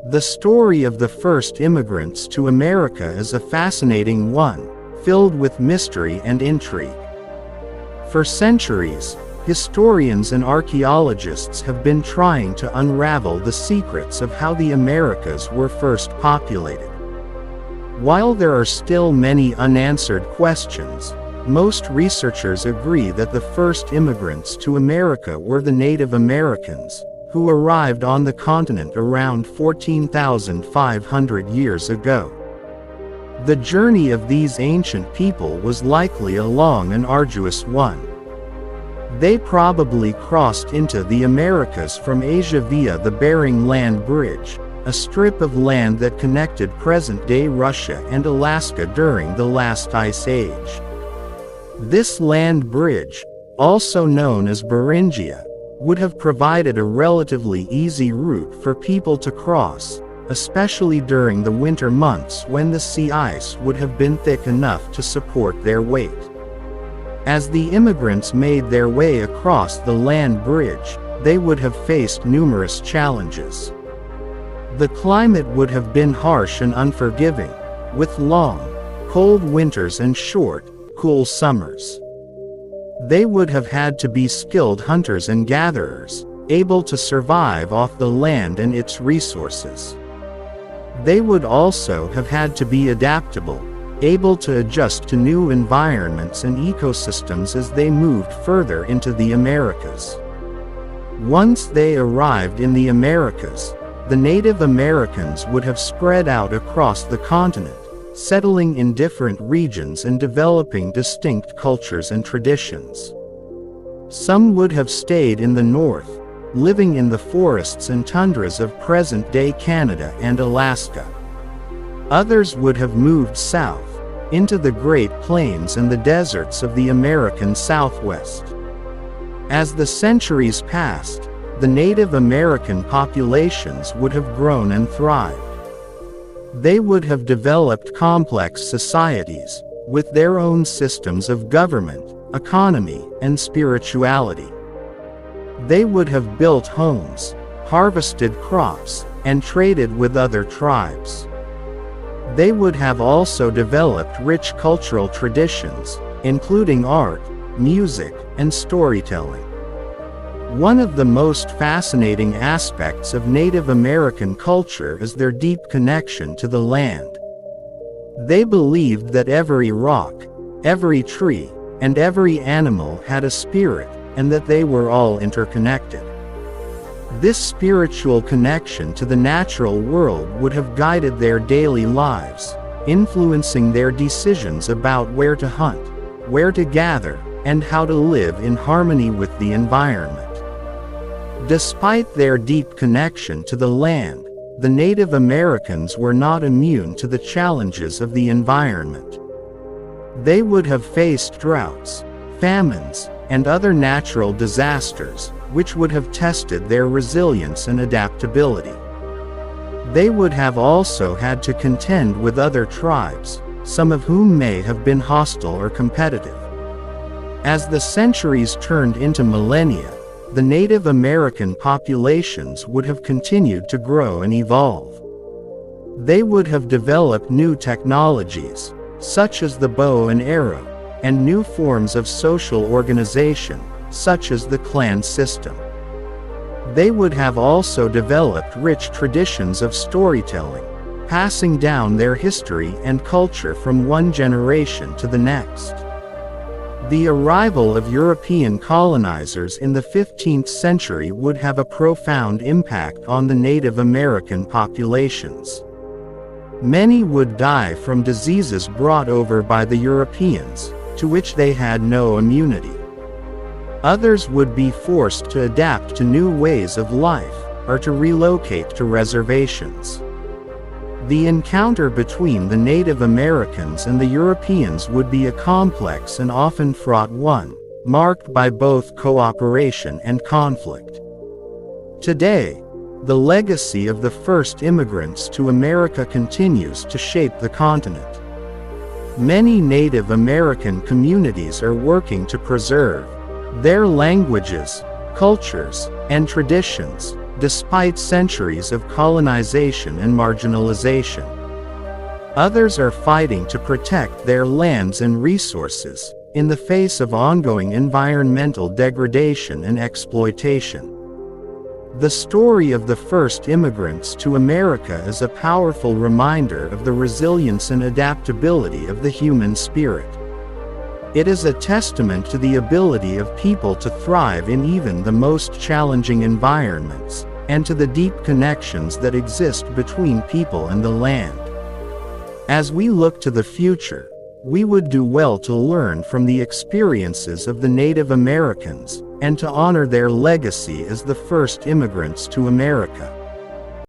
The story of the first immigrants to America is a fascinating one, filled with mystery and intrigue. For centuries, historians and archaeologists have been trying to unravel the secrets of how the Americas were first populated. While there are still many unanswered questions, most researchers agree that the first immigrants to America were the Native Americans, who arrived on the continent around 14,500 years ago. The journey of these ancient people was likely a long and arduous one. They probably crossed into the Americas from Asia via the Bering Land Bridge, a strip of land that connected present-day Russia and Alaska during the last ice age. This land bridge, also known as Beringia, would have provided a relatively easy route for people to cross, especially during the winter months when the sea ice would have been thick enough to support their weight. As the immigrants made their way across the land bridge, they would have faced numerous challenges. The climate would have been harsh and unforgiving, with long, cold winters and short, cool summers. They would have had to be skilled hunters and gatherers, able to survive off the land and its resources. They would also have had to be adaptable, able to adjust to new environments and ecosystems as they moved further into the Americas. Once they arrived in the Americas, the Native Americans would have spread out across the continent, settling in different regions and developing distinct cultures and traditions. Some would have stayed in the north, living in the forests and tundras of present-day Canada and Alaska. Others would have moved south, into the Great Plains and the deserts of the American Southwest. As the centuries passed, the Native American populations would have grown and thrived. They would have developed complex societies, with their own systems of government, economy, and spirituality. They would have built homes, harvested crops, and traded with other tribes. They would have also developed rich cultural traditions, including art, music, and storytelling. One of the most fascinating aspects of Native American culture is their deep connection to the land. They believed that every rock, every tree, and every animal had a spirit, and that they were all interconnected. This spiritual connection to the natural world would have guided their daily lives, influencing their decisions about where to hunt, where to gather, and how to live in harmony with the environment. Despite their deep connection to the land, the Native Americans were not immune to the challenges of the environment. They would have faced droughts, famines, and other natural disasters, which would have tested their resilience and adaptability. They would have also had to contend with other tribes, some of whom may have been hostile or competitive. As the centuries turned into millennia, the Native American populations would have continued to grow and evolve. They would have developed new technologies, such as the bow and arrow, and new forms of social organization, such as the clan system. They would have also developed rich traditions of storytelling, passing down their history and culture from one generation to the next. The arrival of European colonizers in the 15th century would have a profound impact on the Native American populations. Many would die from diseases brought over by the Europeans, to which they had no immunity. Others would be forced to adapt to new ways of life, or to relocate to reservations. The encounter between the Native Americans and the Europeans would be a complex and often fraught one, marked by both cooperation and conflict. Today, the legacy of the first immigrants to America continues to shape the continent. Many Native American communities are working to preserve their languages, cultures, and traditions, despite centuries of colonization and marginalization. Others are fighting to protect their lands and resources, in the face of ongoing environmental degradation and exploitation. The story of the first immigrants to America is a powerful reminder of the resilience and adaptability of the human spirit. It is a testament to the ability of people to thrive in even the most challenging environments, and to the deep connections that exist between people and the land. As we look to the future, we would do well to learn from the experiences of the Native Americans, and to honor their legacy as the first immigrants to America.